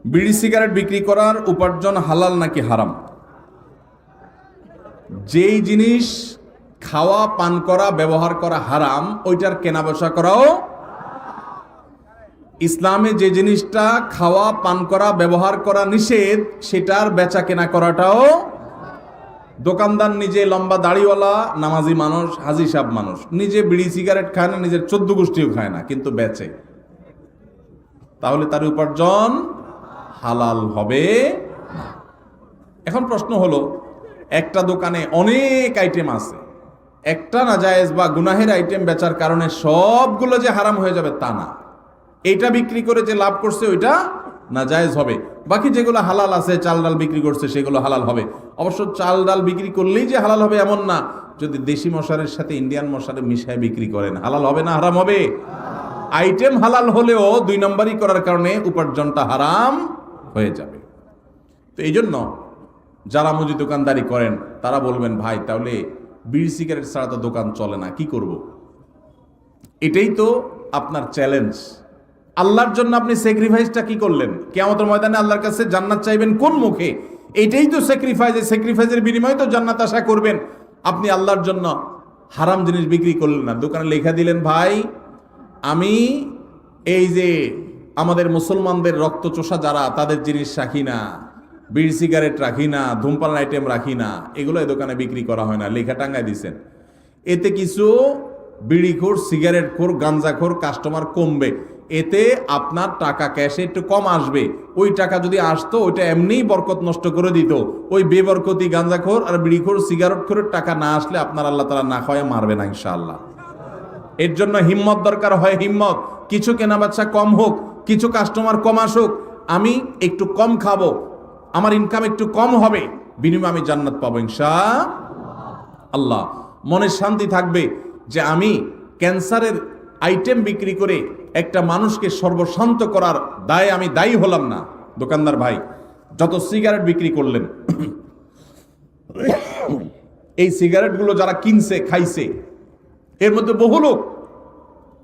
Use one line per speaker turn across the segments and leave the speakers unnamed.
বিড়ি সিগারেট বিক্রি করার উপার্জন হালাল নাকি হারাম? যেই জিনিস খাওয়া, পান করা, ব্যবহার করা হারাম, ওইটার কেনা বেচা করাও। ইসলামে যে জিনিসটা খাওয়া, পান করা, ব্যবহার করা নিষেধ, সেটার বেচা কেনা করাটাও। দোকানদার নিজে লম্বা দাড়িওয়ালা নামাজি মানুষ, হাজি সাহেব মানুষ, নিজে বিড়ি সিগারেট খায় না, নিজের 14 গোষ্ঠীও খায় না, কিন্তু বেচে, তাহলে তার উপার্জন হালাল হবে না। এখন প্রশ্ন হলো, একটা দোকানে অনেক আইটেম আছে, একটা নাজায়েজ বা গুনাহের আইটেম বেচার কারণে সবগুলো যে হারাম হয়ে যাবে তা না। এইটা বিক্রি করে যে লাভ করছে ওইটা নাজায়েজ হবে, বাকি যেগুলো হালাল আছে, চাল ডাল বিক্রি করছে সেগুলো হালাল হবে। অবশ্য চাল ডাল বিক্রি করলেই যে হালাল হবে এমন না, যদি দেশি মশারের সাথে ইন্ডিয়ান মশারে মিশায় বিক্রি করেন হালাল হবে না হারাম হবে? আইটেম হালাল হলেও 2 নম্বরই করার কারণে উপার্জনটা হারাম হয়ে যাবে। তো এই জন্য যারা মুদি দোকানদারি করেন তারা বলবেন, ভাই তাহলে বিড়ি সিগারেট ছাড়া তো দোকান চলে না, কি করব? এটাই তো আপনার চ্যালেঞ্জ। আল্লাহর জন্য আপনি স্যাক্রিফাইসটা কি করলেন? কিয়ামতের ময়দানে আল্লাহর কাছে জান্নাত চাইবেন কোন মুখে? এটাই তো স্যাক্রিফাইস। এই স্যাক্রিফাইসের বিনিময়ে তো জান্নাত আশা করবেন। আপনি আল্লাহর জন্য হারাম জিনিস বিক্রি করলেন না, দোকানে লেখা দিলেন, ভাই আমি এই যে আমাদের মুসলমানদের রক্ত চোষা যারা, তাদের জিনিস রাখি না, বিড়ি সিগারেট রাখি না, ধূমপান আইটেম রাখি না, এগুলো এই দোকানে বিক্রি করা হয় না, লেখা টাঙ্গায় দিচ্ছেন। এতে কিছু বিড়িখোর, সিগারেটখোর, গাঞ্জাখোর কাস্টমার কমবে, এতে আপনার টাকা ক্যাশে একটু কম আসবে। ওই টাকা যদি আসতো ওইটা এমনিই বরকত নষ্ট করে দিত। ওই বেবরকতি গাঞ্জাখোর আর বিড়িখোর, সিগারেটখোরের টাকা না আসলে আপনার আল্লাহ তাআলা না খাওয়ায় মারবে না ইনশাআল্লাহ। এর জন্য হিম্মত দরকার হয়, হিম্মত। কিছু কেনাবেচা কম হোক, কিছু কাস্টমার কম আসুক, আমি একটু কম খাবো, আমার ইনকাম একটু কম হবে, বিনিময়ে আমি জান্নাত পাবো ইনশাআল্লাহ। মনের শান্তি থাকবে যে আমি ক্যান্সারের আইটেম বিক্রি করে একটা মানুষকে সর্বশান্ত করার দায়ে আমি দায়ী হলাম না। দোকানদার ভাই যত সিগারেট বিক্রি করলেন, এই সিগারেটগুলো যারা কিনছে, খাইছে, এর মধ্যে বহু লোক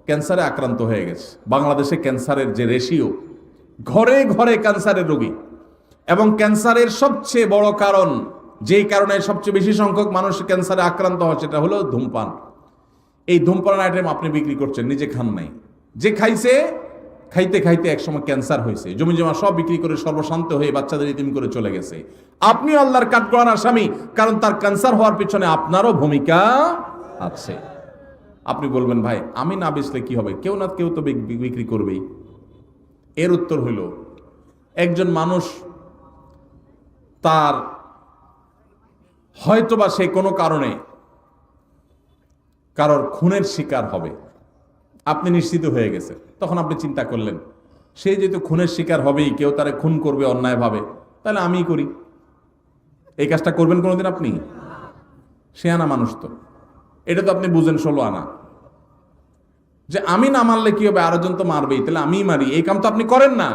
ক্যান্সারে আক্রান্ত হয়ে গেছে। বাংলাদেশে ক্যান্সারের যে রেশিও, ঘরে ঘরে ক্যান্সারের রোগী, এবং ক্যান্সারের সবচেয়ে বড় কারণ, যেই কারণে সবচেয়ে বেশি সংখ্যক মানুষ ক্যান্সারে আক্রান্ত হয়, সেটা হলো ধূমপান। এই ধূমপান আইটেম আপনি বিক্রি করছেন, নিজে খান নাই, যে খাইছে, খাইতে খাইতে একসময় ক্যান্সার হয়েছে, জমি জমা সব বিক্রি করে সর্বশান্ত হয়ে বাচ্চাদের ইতিম করে চলে গেছে। আপনি আল্লাহর কাঠগড়ার আসামি, কারণ তার ক্যান্সার হওয়ার পিছনে আপনারও ভূমিকা আছে। আপনি বলবেন, ভাই আমি না বেচলে কি হবে? কেউ না কেউ তো বিক্রি করবেই। এর উত্তর হইল, একজন মানুষ তার হয়তোবা সে কোনো কারণে কারোর খুনের শিকার হবে, আপনি নিশ্চিত হয়ে গেছে, তখন আপনি চিন্তা করলেন, সে যেহেতু খুনের শিকার হবেই, কেউ তারে খুন করবে অন্যায়ভাবে, তাহলে আমিই করি। এই কাজটা করবেন কোনোদিন আপনি? সে আনা মানুষ তো, এটা তো আপনি বুঝেন 16 আনা, যে আমি না মারলে কি হবে, আরেকজন তো মারবেই, তাহলে আমিই মারি, এই কাম তো আপনি করেন না।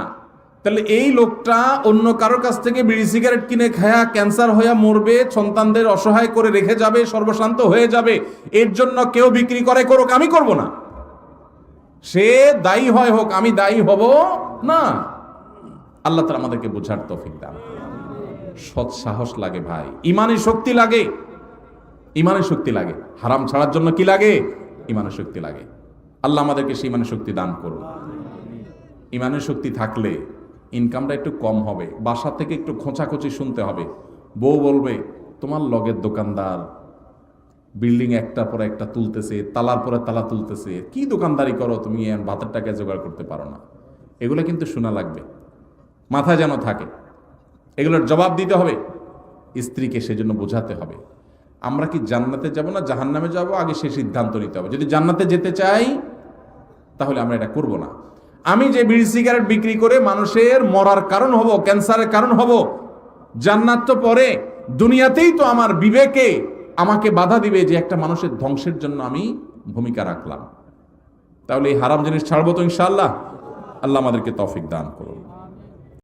তাহলে এই লোকটা অন্য কারোর কাছ থেকে বিড়ি সিগারেট কিনে খায়া ক্যান্সার হয়ে মরবে, সন্তানদের অসহায় করে রেখে যাবে, সর্বশান্ত হয়ে যাবে। এর জন্য কেউ বিক্রি করে করুক, আমি করব না। সে দায়ী হয় হোক, আমি দায়ী হব না। আল্লাহ তাআলা আমাদেরকে বোঝার তৌফিক দান। সৎ সাহস লাগে ভাই, ইমানের শক্তি লাগে, ইমানের শক্তি লাগে। হারাম ছাড়ার জন্য কি লাগে? ইমানের শক্তি লাগে। আল্লাহ আমাদেরকে সেই ইমানের শক্তি দান করুন। ইমানের শক্তি থাকলে ইনকামটা একটু কম হবে, বাসা থেকে একটু খোঁচাখুচি শুনতে হবে। বউ বলবে, তোমার লগের দোকানদার বিল্ডিং একটার পর একটা তুলতেছে, তালার পরে তালা তুলতেছে, কি দোকানদারি করো তুমি, ভাতের টাকা জোগাড় করতে পারো না। এগুলো কিন্তু শোনা লাগবে, মাথায় যেন থাকে, এগুলোর জবাব দিতে হবে। স্ত্রীকে সেজন্য বোঝাতে হবে, আমরা কি জান্নাতে যাব না জাহান্নামে যাব, আগে সে সিদ্ধান্ত নিতে হবে। যদি জান্নাতে যেতে চাই তাহলে আমরা এটা করব না। আমি যে বিড়ি সিগারেট বিক্রি করে মানুষের মরার কারণ হব, ক্যান্সারের কারণ হব, জান্নাত তো পরে, দুনিয়াতেই তো আমার বিবেকে আমাকে বাধা দিবে যে একটা মানুষের ধ্বংসের জন্য আমি ভূমিকা রাখলাম। তাহলে এই হারাম জিনিস ছাড়বো তো ইনশাআল্লাহ। আল্লাহ আমাদেরকে তৌফিক দান করুন।